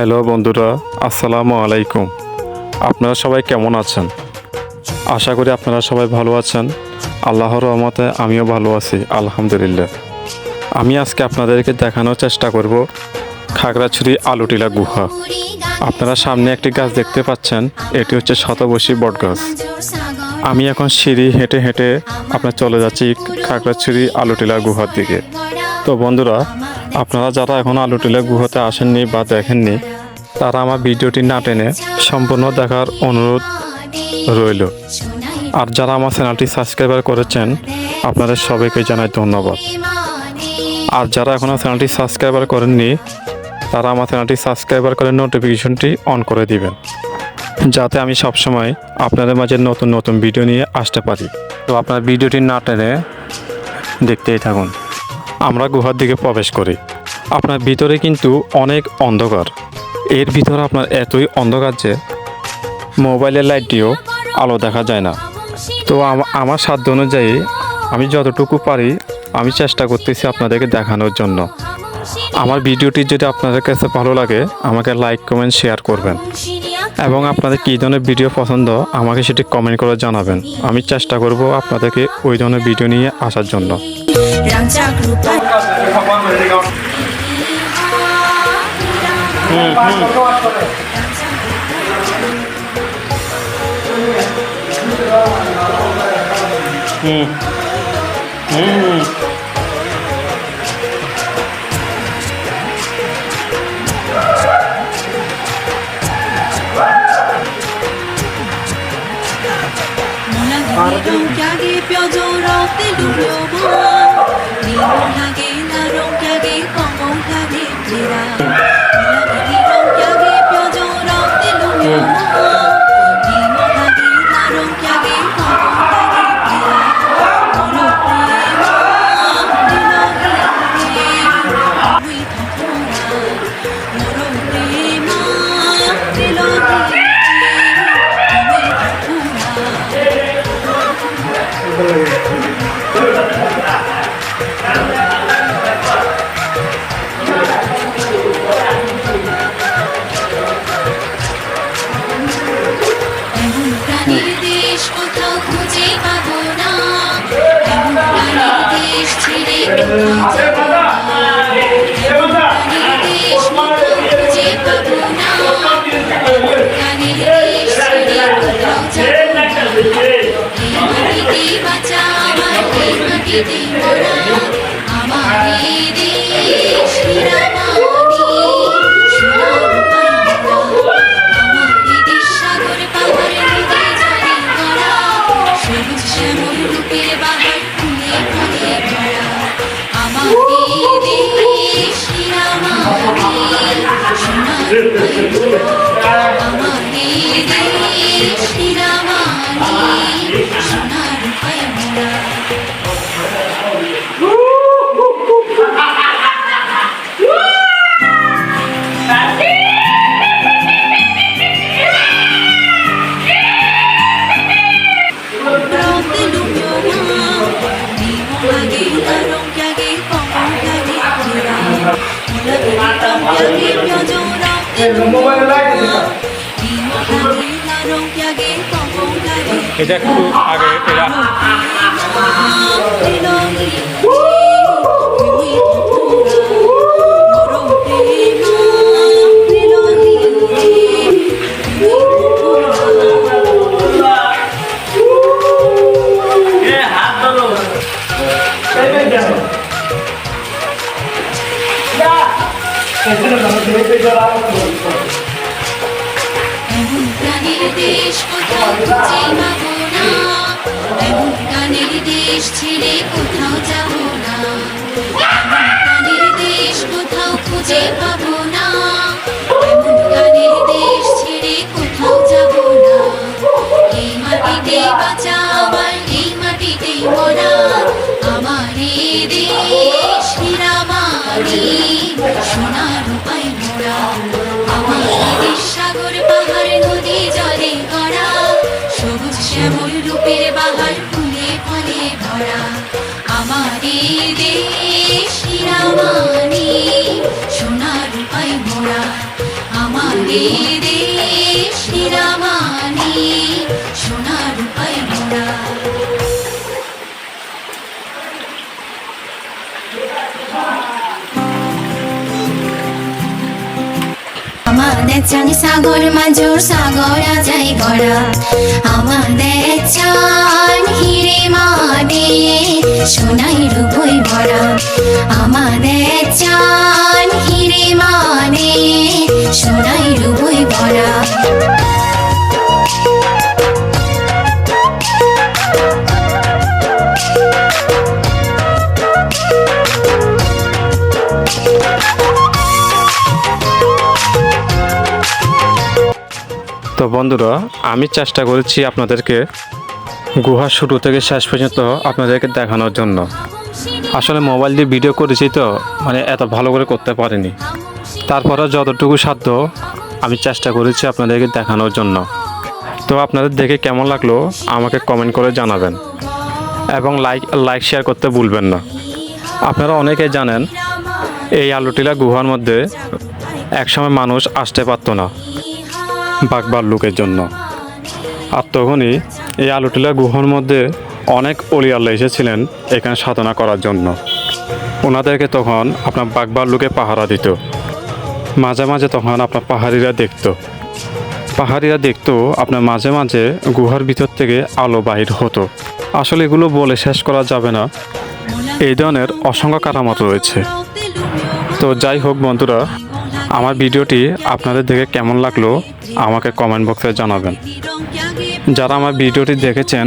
Hello বন্ধুরা, আসসালামু আলাইকুম। আপনারা সবাই কেমন আছেন? আশা করি আপনারা সবাই ভালো আছেন। আল্লাহর রহমতে আমিও ভালো আছি, আলহামদুলিল্লাহ। আমি আজকে আপনাদেরকে দেখানোর চেষ্টা করব খাগড়াছড়ি আলুটিলা গুহা। আপনারা সামনে একটি গাছ দেখতে পাচ্ছেন, এটি হচ্ছে শতবর্ষী বট গাছ। আমি এখন সিঁড়ি হেঁটে হেঁটে আপনার চলে যাচ্ছি খাগড়াছড়ি আলুটিলা গুহার দিকে। তো বন্ধুরা, আপনারা যারা এখন আলুটিলা গুহাতে আসেননি বা দেখেননি, তারা আমার ভিডিওটি না টেনে সম্পূর্ণ দেখার অনুরোধ রইল। আর যারা আমার চ্যানেলটি সাবস্ক্রাইব করেছেন, আপনাদের সবাইকে জানাই ধন্যবাদ। আর যারা এখনও চ্যানেলটি সাবস্ক্রাইব করেননি, তারা আমার চ্যানেলটি সাবস্ক্রাইব করে নোটিফিকেশনটি অন করে দিবেন, যাতে আমি সবসময় আপনাদের মাঝে নতুন নতুন ভিডিও নিয়ে আসতে পারি। তো আপনার ভিডিওটি না টেনে দেখতেই থাকুন। আমরা গুহার দিকে প্রবেশ করি। আপনার ভিতরে কিন্তু অনেক অন্ধকার। এর ভিতরে আপনার এতই অন্ধকার যে মোবাইলের লাইট দিয়েও আলো দেখা যায় না। তো আমার সাধ্য অনুযায়ী আমি যতটুকু পারি আমি চেষ্টা করতেছি আপনাদেরকে দেখানোর জন্য। আমার ভিডিওটি যদি আপনাদের কাছে ভালো লাগে, আমাকে লাইক কমেন্ট শেয়ার করবেন, এবং আপনাদের কী ধরনের ভিডিও পছন্দ আমাকে সেটি কমেন্ট করে জানাবেন। আমি চেষ্টা করব আপনাদেরকে ওই ধরনের ভিডিও নিয়ে আসার জন্য। এটা একটু আগে ছেড়ে কোথাও যাব না, গানের দেশ কোথাও খুঁজে পাবো না, এমন গানের দেশ ছেড়ে কোথাও যাব না। এই মাটিতে বাঁচা আমার, এই মাটিতেই মরা আমার, এই দেশ হীরামানি সোনার রূপায় মোড়া। আমার দেশ সাগর পাহাড় নদী জলে গড়া, সবুজ শ্যামল রূপের বাহার ফুলে ফলে ভরা। আমার দেশ হীরামানি সোনার রূপায় মোড়া। প্রাণীর দেশ হীরামানি সোনার রূপায় মোড়া আমাদের চান সাগর মাজুর সাগর আজাই গড়া আমাদের চান হিরে মানি সোনাই রূপই ভরা আমাদের চান হিরে মানি সোনাই রূপই ভরা তো বন্ধুরা, আমি চেষ্টা করেছি আপনাদেরকে গুহার শুরু থেকে শেষ পর্যন্ত আপনাদেরকে দেখানোর জন্য। আসলে মোবাইল দিয়ে ভিডিও করেছি তো এত ভালো করে করতে পারিনি। তারপরে যতটুকু সাধ্য আমি চেষ্টা করেছি আপনাদেরকে দেখানোর জন্য। তো আপনাদের দেখে কেমন লাগলো আমাকে কমেন্ট করে জানাবেন এবং লাইক শেয়ার করতে ভুলবেন না। আপনারা অনেকেই জানেন এই আলুটিলা গুহার মধ্যে একসময় মানুষ আসতে পারতো না বাঘ ভাল্লুকের জন্য। আর তখনই এই আলুটিলা গুহার মধ্যে অনেক অলি আল্লাহ এসেছিলেন এখানে সাধনা করার জন্য। ওনাদেরকে তখন আপনার বাঘ ভাল্লুকে পাহারা দিত। মাঝে মাঝে তখন আপনার পাহাড়িরা দেখতো আপনার মাঝে মাঝে গুহার ভিতর থেকে আলো বাহির হতো। আসলে এগুলো বলে শেষ করা যাবে না, এই ধরনের অসংখ্য কারামত রয়েছে। তো যাই হোক বন্ধুরা, আমার ভিডিওটি আপনাদের দেখে কেমন লাগলো আমাকে কমেন্ট বক্সে জানাবেন। যারা আমার ভিডিওটি দেখেছেন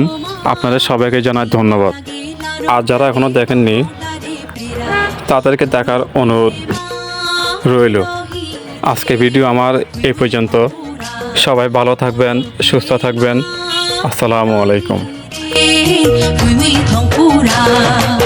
আপনাদের সবাইকে জানাই ধন্যবাদ। আর যারা এখনও দেখেননি তাদেরকে দেখার অনুরোধ রইল। আজকে ভিডিও আমার এই পর্যন্ত। সবাই ভালো থাকবেন, সুস্থ থাকবেন। আসসালামু আলাইকুম। 回味同不让。